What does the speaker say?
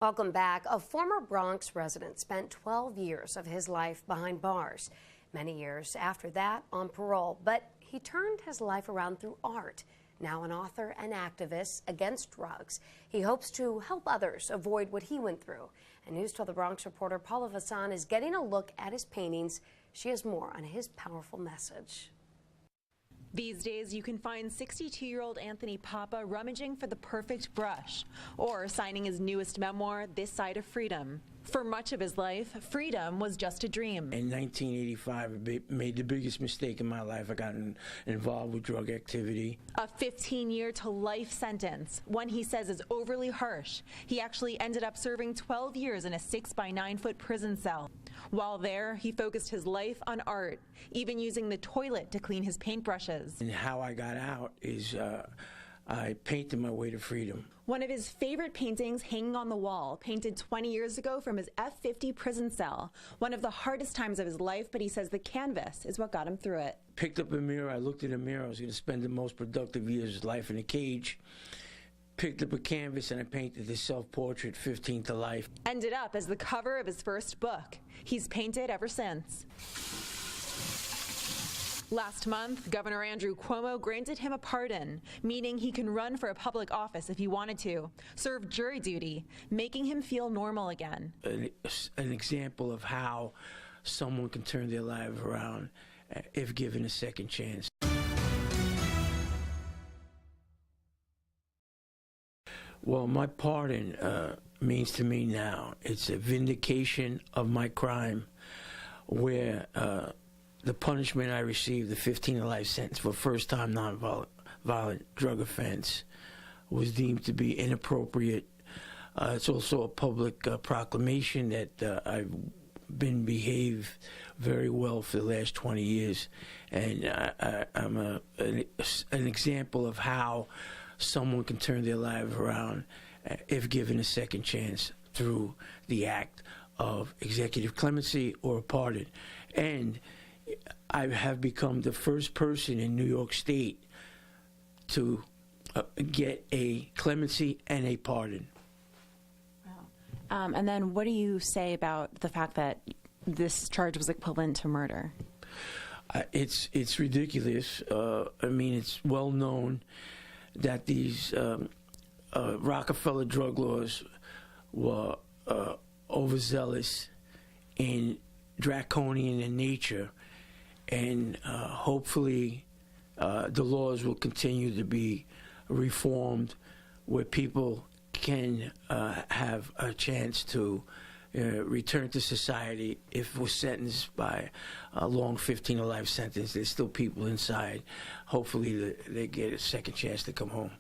Welcome back. A former Bronx resident spent 12 years of his life behind bars. Many years after that on parole, but he turned his life around through art. Now an author and activist against drugs, he hopes to help others avoid what he went through. And News 12 The Bronx reporter Paula Vassan is getting a look at his paintings. She has more on his powerful message. These days, you can find 62-year-old Anthony Papa rummaging for the perfect brush, or signing his newest memoir, This Side of Freedom. For much of his life, freedom was just a dream. In 1985, I made the biggest mistake in my life. I got involved with drug activity. A 15-year to life sentence, one he says is overly harsh. He actually ended up serving 12 years in a 6-by-9-foot prison cell. While there, he focused his life on art, even using the toilet to clean his paintbrushes. And how I got out is I painted my way to freedom. One of his favorite paintings hanging on the wall, painted 20 years ago from his F-50 prison cell. One of the hardest times of his life, but he says the canvas is what got him through it. Picked up a mirror, I looked at a mirror, I was going to spend the most productive years of his life in a cage. Picked up a canvas and I painted this self-portrait, 15 to life. Ended up as the cover of his first book. He's painted ever since. Last month, Governor Andrew Cuomo granted him a pardon, meaning he can run for a public office if he wanted to, serve jury duty, making him feel normal again. An example of how someone can turn their life around if given a second chance. Well, my pardon means to me now, it's a vindication of my crime, where the punishment I received, the 15 to life sentence for first-time nonviolent drug offense, was deemed to be inappropriate. It's also a public proclamation that I've been behaved very well for the last 20 years, and I'm an example of how someone can turn their life around if given a second chance through the act of executive clemency or a pardon. And I have become the first person in New York State to get a clemency and a pardon. Wow. And then what do you say about the fact that this charge was equivalent to murder? It's ridiculous. I mean, it's well known that these Rockefeller drug laws were overzealous and draconian in nature, and hopefully the laws will continue to be reformed where people can have a chance to return to society. If we're sentenced by a long 15 to life sentence, there's still people inside. Hopefully they get a second chance to come home.